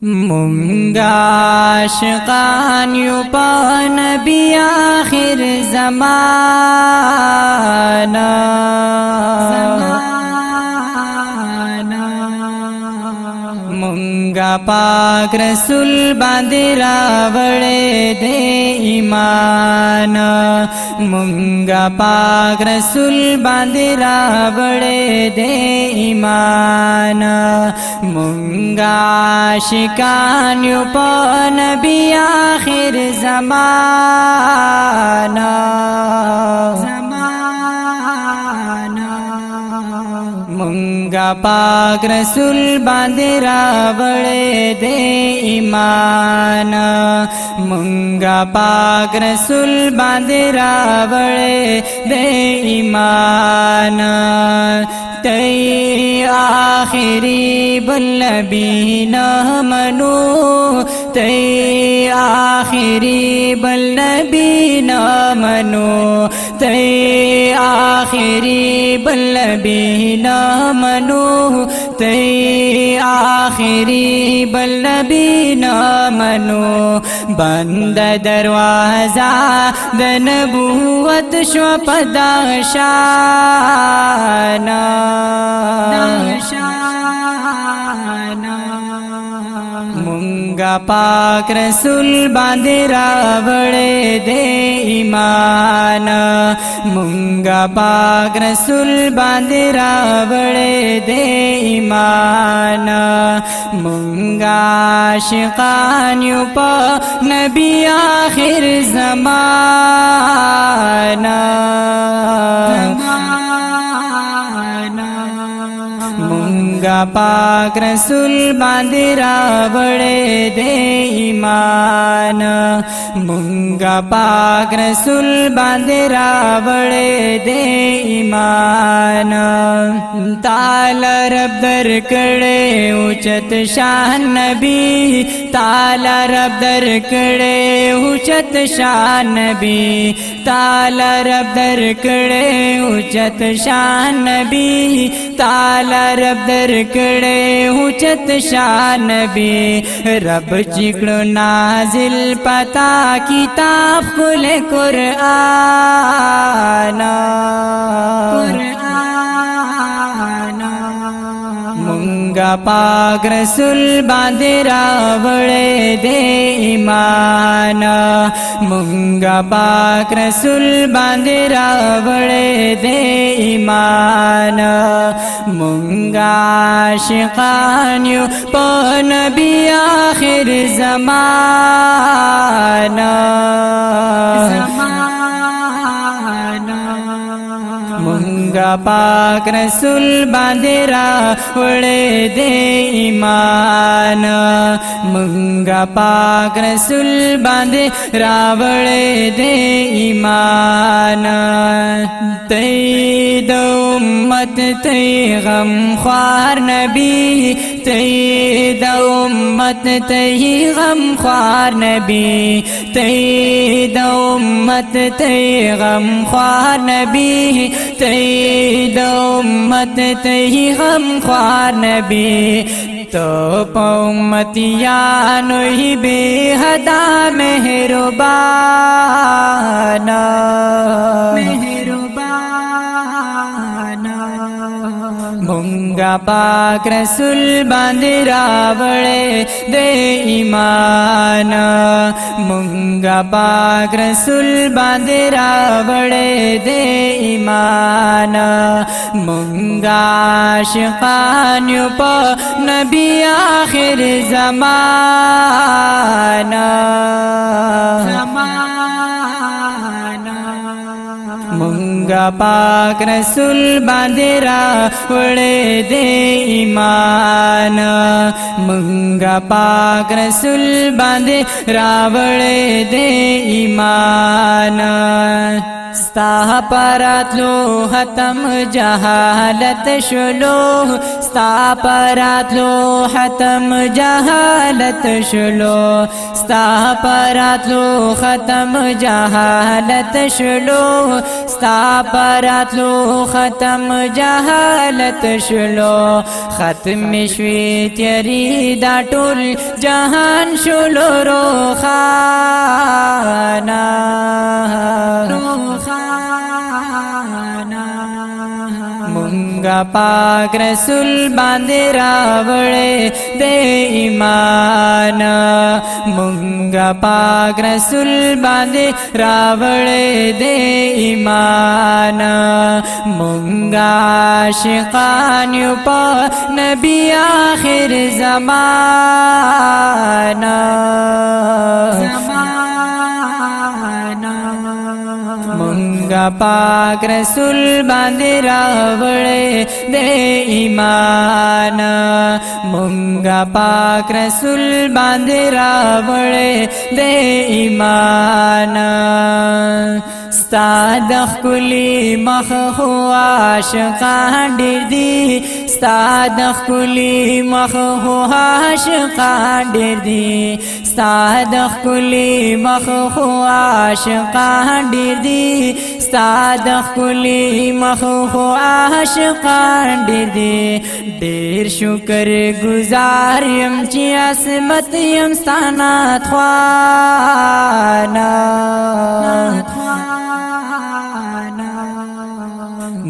मुंगा आशिकान यू पा नबी आखिर ज़माना मुंगा पाक रसूल बांधे रावड़े दे ईमान मुंगा पाक रसूल बांधे रावड़े दे ईमान मुंगा आशिकान यू पा नबी आखिर ज़माना मुंगा पाक रसूल बांधे रावड़े दे ईमान मुंगा पाक रसूल बांधे रावड़े दे ईमान तई आखिरी बल्लबी न मनो तई आखिरी बल्लबी न मनो तई आखिरी बल्लबी न मनो तई आखिरी बल्लबी न मनो बंद दरवाजा द नबूवत श्वपदाशाना मुंगा पाक रसूल बांधे रावड़े दे ईमान मुंगा पाक रसूल बांधे रावड़े दे ईमान मुंगा आशिकान यू पा नबी आखिर ज़माना मुंगा पाक रसूल बांधे रावड़े दे ईमान मुंगा पाक रसूल बांधे रावड़े दे ईमान ताला रब दर कड़े उचत शान नबी ताला रब दर कड़े उचत शान नबी ताला रब दर कड़े उचत शान नबी ताला रब दर कड़े उचत शान नबी रब चिकड़ो नाजिल पता किताब खुले कुरआन मुंगा पाक रसूल बांधे रावड़े दे ईमान मुंगा पाक रसूल बांधे रावड़े दे ईमान मुंगा आशिकान यू पा नबी आखिर ज़माना मुंगा पाक रसूल बांधे रावड़े दे ईमान मुंगा पाक रसूल बांधे रावड़े दे ईमान तई दो उम्मत तई गम ख्वार नबी तई दो उम्मत तई गम ख्वार नबी तई दो उम्मत तई गम ख्वार नबी तई दो उम्मत तई गम ख्वार नबी तो उम्मतियान ही बेहदा मेहरबाना मुंगा पाक रसूल बांधे रावड़े दे ईमान मुंगा पाक रसूल बांधे रावड़े दे ईमान मुंगा आशिकान यू पा नबी आखिर ज़माना मुंगा पाक रसूल बांधे रावड़े दे ईमान मुंगा पाक रसूल बांधे रावड़े दे ईमान स्ता परतलो हतम जहालत शुलो ستا پراتلو ختم جهالت شلو ستا پراتلو ختم جهالت شلو ستا پراتلو ختم جهالت شلو ختم شوی تیری دا ټول جهان شلو روخانا مونگا پاک رسول باندې راوړې د ایمان مونگا پاک رسول باندې راوړې د ایمان مونگا عاشقان یو په نبی آخر زمانہ مونگا پاک رسول باندې راوړې د ایمان مونگا پاک رسول باندې راوړې د ایمان ستا د ښکلي مخ خو عاشقان ډېر دي ستا د ښکلي مخ خو عاشقان ډېر دي ستا د ښکلي مخ خو عاشقان ډېر دي ستا د ښکلي مخ خو عاشقان ډېر دي ډېر شکر گزار یم چې عصمت یم ستا ناتخوانه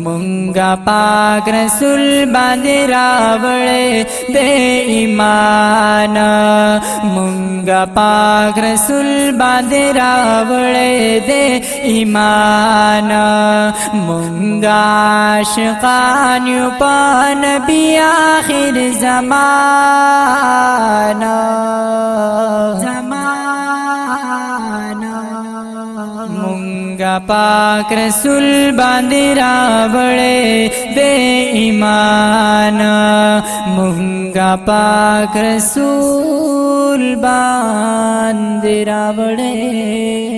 مونگا پاک رسول باندې راوړې د ایمان مونگا پاک رسول باندې راوړې د ایمان مونگا عاشقان یو په نبی آخر زمانہ مونگا پاک رسول باندې راوړې د ایمان مونگا پاک رسول باندې راوړې